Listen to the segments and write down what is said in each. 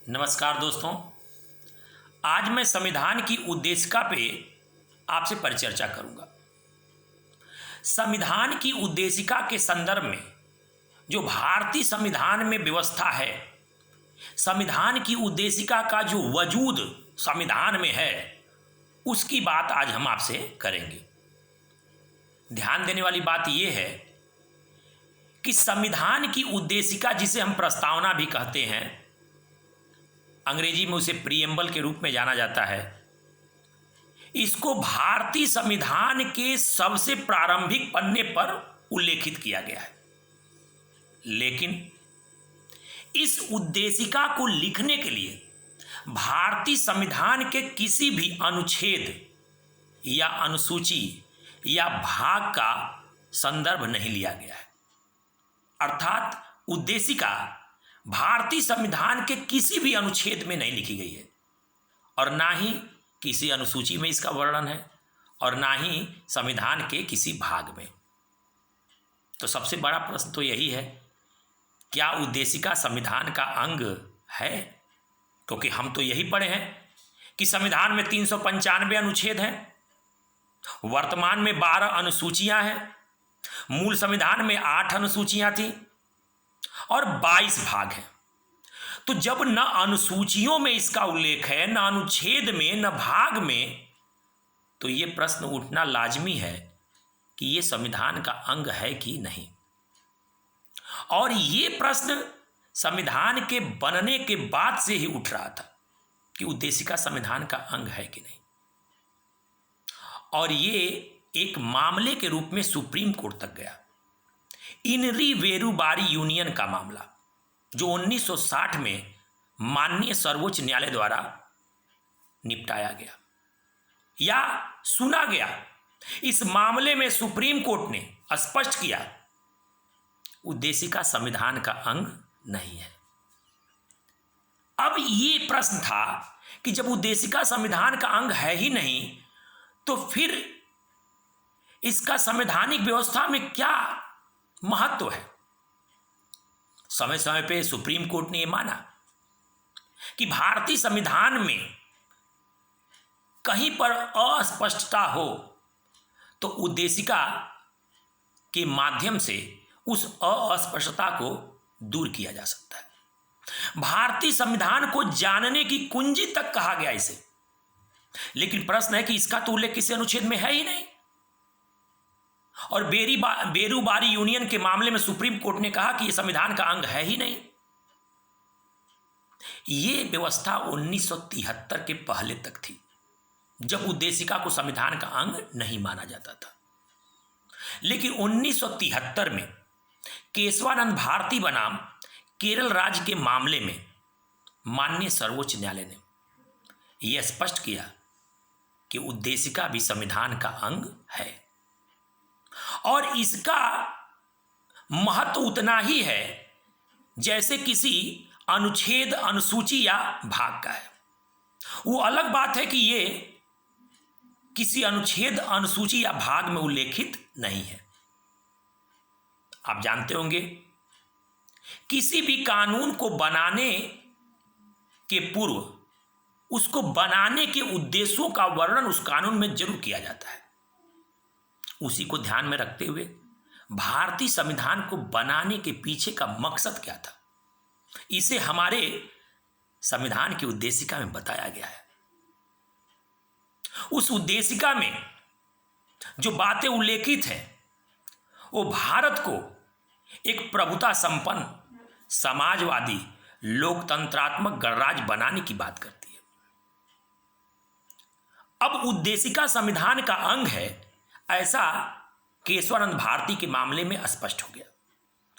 नमस्कार दोस्तों। आज मैं संविधान की उद्देशिका पे आपसे परिचर्चा करूंगा। संविधान की उद्देशिका के संदर्भ में जो भारतीय संविधान में व्यवस्था है, संविधान की उद्देशिका का जो वजूद संविधान में है, उसकी बात आज हम आपसे करेंगे। ध्यान देने वाली बात यह है कि संविधान की उद्देशिका, जिसे हम प्रस्तावना भी कहते हैं, अंग्रेजी में उसे प्रीएम्बल के रूप में जाना जाता है, इसको भारतीय संविधान के सबसे प्रारंभिक पन्ने पर उल्लेखित किया गया है। लेकिन इस उद्देशिका को लिखने के लिए भारतीय संविधान के किसी भी अनुच्छेद या अनुसूची या भाग का संदर्भ नहीं लिया गया है। अर्थात उद्देशिका भारतीय संविधान के किसी भी अनुच्छेद में नहीं लिखी गई है और ना ही किसी अनुसूची में इसका वर्णन है और ना ही संविधान के किसी भाग में। तो सबसे बड़ा प्रश्न तो यही है, क्या उद्देशिका संविधान का अंग है? क्योंकि हम तो यही पढ़े हैं कि संविधान में 395 अनुच्छेद हैं, वर्तमान में 12 अनुसूचियां हैं, मूल संविधान में 8 अनुसूचियां थी और 22 भाग हैं। तो जब न अनुसूचियों में इसका उल्लेख है, न अनुच्छेद में, न भाग में, तो यह प्रश्न उठना लाजमी है कि यह संविधान का अंग है कि नहीं। और यह प्रश्न संविधान के बनने के बाद से ही उठ रहा था कि उद्देशिका संविधान का अंग है कि नहीं। और यह एक मामले के रूप में सुप्रीम कोर्ट तक गया। इनरी वेरुबारी यूनियन का मामला, जो 1960 में माननीय सर्वोच्च न्यायालय द्वारा निपटाया गया या सुना गया, इस मामले में सुप्रीम कोर्ट ने स्पष्ट किया उद्देशिका संविधान का अंग नहीं है। अब ये प्रश्न था कि जब उद्देशिका संविधान का अंग है ही नहीं, तो फिर इसका संवैधानिक व्यवस्था में क्या महत्व है? समय समय पे सुप्रीम कोर्ट ने यह माना कि भारतीय संविधान में कहीं पर अस्पष्टता हो तो उद्देशिका के माध्यम से उस अस्पष्टता को दूर किया जा सकता है। भारतीय संविधान को जानने की कुंजी तक कहा गया इसे। लेकिन प्रश्न है कि इसका तो उल्लेख किसी अनुच्छेद में है ही नहीं। और बेरूबारी यूनियन के मामले में सुप्रीम कोर्ट ने कहा कि यह संविधान का अंग है ही नहीं। यह व्यवस्था 1973 के पहले तक थी, जब उद्देशिका को संविधान का अंग नहीं माना जाता था। लेकिन 1973 में केशवानंद भारती बनाम केरल राज्य के मामले में माननीय सर्वोच्च न्यायालय ने यह स्पष्ट किया कि उद्देशिका भी संविधान का अंग है और इसका महत्व उतना ही है जैसे किसी अनुच्छेद, अनुसूची या भाग का है। वो अलग बात है कि ये किसी अनुच्छेद, अनुसूची या भाग में उल्लेखित नहीं है। आप जानते होंगे, किसी भी कानून को बनाने के पूर्व उसको बनाने के उद्देश्यों का वर्णन उस कानून में जरूर किया जाता है। उसी को ध्यान में रखते हुए भारतीय संविधान को बनाने के पीछे का मकसद क्या था, इसे हमारे संविधान की उद्देशिका में बताया गया है। उस उद्देशिका में जो बातें उल्लेखित हैं, वो भारत को एक प्रभुता संपन्न, समाजवादी, लोकतंत्रात्मक गणराज्य बनाने की बात करती है। अब उद्देशिका संविधान का अंग है, ऐसा केशवानंद भारती के मामले में स्पष्ट हो गया।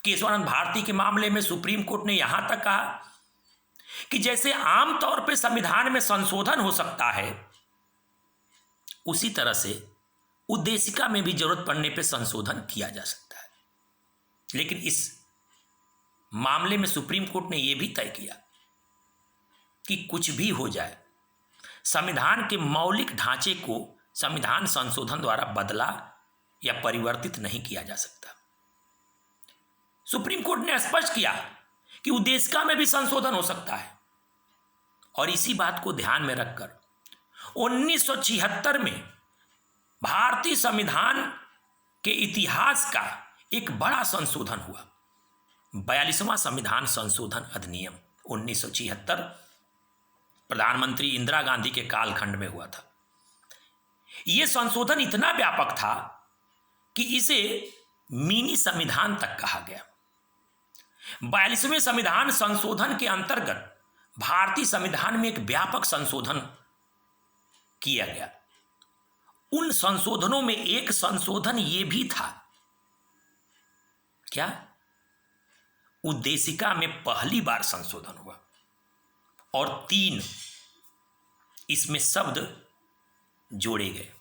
केशवानंद भारती के मामले में सुप्रीम कोर्ट ने यहां तक कहा कि जैसे आमतौर पर संविधान में संशोधन हो सकता है, उसी तरह से उद्देशिका में भी जरूरत पड़ने पर संशोधन किया जा सकता है। लेकिन इस मामले में सुप्रीम कोर्ट ने यह भी तय किया कि कुछ भी हो जाए, संविधान के मौलिक ढांचे को संविधान संशोधन द्वारा बदला या परिवर्तित नहीं किया जा सकता। सुप्रीम कोर्ट ने स्पष्ट किया कि उद्देशिका में भी संशोधन हो सकता है, और इसी बात को ध्यान में रखकर 1976 में भारतीय संविधान के इतिहास का एक बड़ा संशोधन हुआ। 42वां संविधान संशोधन अधिनियम 1976 प्रधानमंत्री इंदिरा गांधी के कालखंड में हुआ था। यह संशोधन इतना व्यापक था कि इसे मिनी संविधान तक कहा गया। 42वें संविधान संशोधन के अंतर्गत भारतीय संविधान में एक व्यापक संशोधन किया गया। उन संशोधनों में एक संशोधन यह भी था, क्या? उद्देशिका में पहली बार संशोधन हुआ और 3 इसमें शब्द जोड़े गए।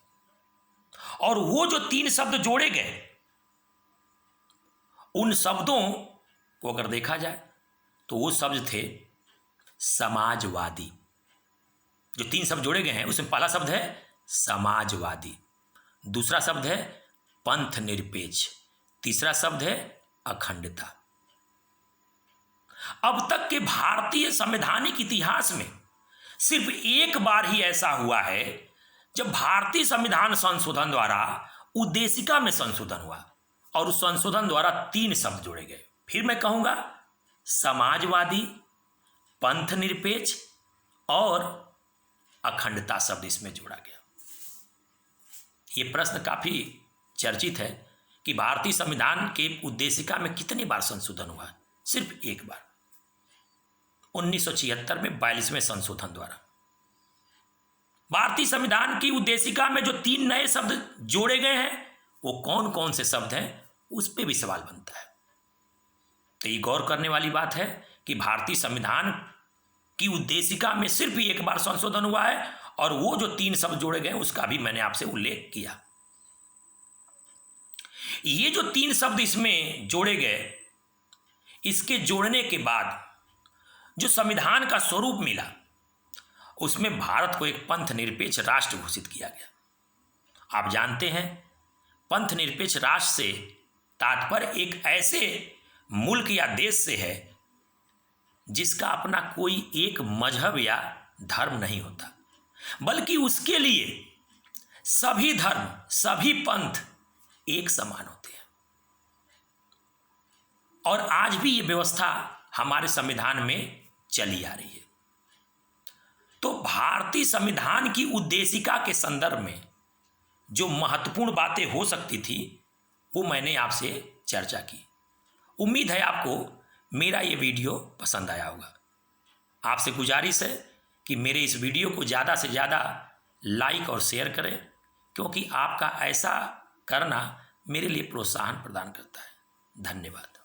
और वो जो 3 शब्द जोड़े गए, उन शब्दों को अगर देखा जाए तो वो शब्द थे समाजवादी। जो 3 शब्द जोड़े गए हैं उसमें पहला शब्द है समाजवादी, दूसरा शब्द है पंथ निरपेक्ष, तीसरा शब्द है अखंडता। अब तक के भारतीय संवैधानिक इतिहास में सिर्फ एक बार ही ऐसा हुआ है जब भारतीय संविधान संशोधन द्वारा उद्देशिका में संशोधन हुआ और उस संशोधन द्वारा 3 शब्द जोड़े गए। फिर मैं कहूंगा समाजवादी, पंथ निरपेक्ष और अखंडता शब्द इसमें जोड़ा गया। यह प्रश्न काफी चर्चित है कि भारतीय संविधान के उद्देशिका में कितनी बार संशोधन हुआ? सिर्फ एक बार, 1976 में 42वें संशोधन द्वारा। भारतीय संविधान की उद्देशिका में जो 3 नए शब्द जोड़े गए हैं वो कौन कौन से शब्द हैं, उस पर भी सवाल बनता है। तो ये गौर करने वाली बात है कि भारतीय संविधान की उद्देशिका में सिर्फ एक बार संशोधन हुआ है और वो जो 3 शब्द जोड़े गए उसका भी मैंने आपसे उल्लेख किया। ये जो 3 शब्द इसमें जोड़े गए, इसके जोड़ने के बाद जो संविधान का स्वरूप मिला उसमें भारत को एक पंथ निरपेक्ष राष्ट्र घोषित किया गया। आप जानते हैं पंथ निरपेक्ष राष्ट्र से तात्पर्य एक ऐसे मुल्क या देश से है जिसका अपना कोई एक मजहब या धर्म नहीं होता, बल्कि उसके लिए सभी धर्म, सभी पंथ एक समान होते हैं। और आज भी ये व्यवस्था हमारे संविधान में चली आ रही है। तो भारतीय संविधान की उद्देशिका के संदर्भ में जो महत्वपूर्ण बातें हो सकती थी वो मैंने आपसे चर्चा की। उम्मीद है आपको मेरा ये वीडियो पसंद आया होगा। आपसे गुजारिश है कि मेरे इस वीडियो को ज़्यादा से ज़्यादा लाइक और शेयर करें, क्योंकि आपका ऐसा करना मेरे लिए प्रोत्साहन प्रदान करता है। धन्यवाद।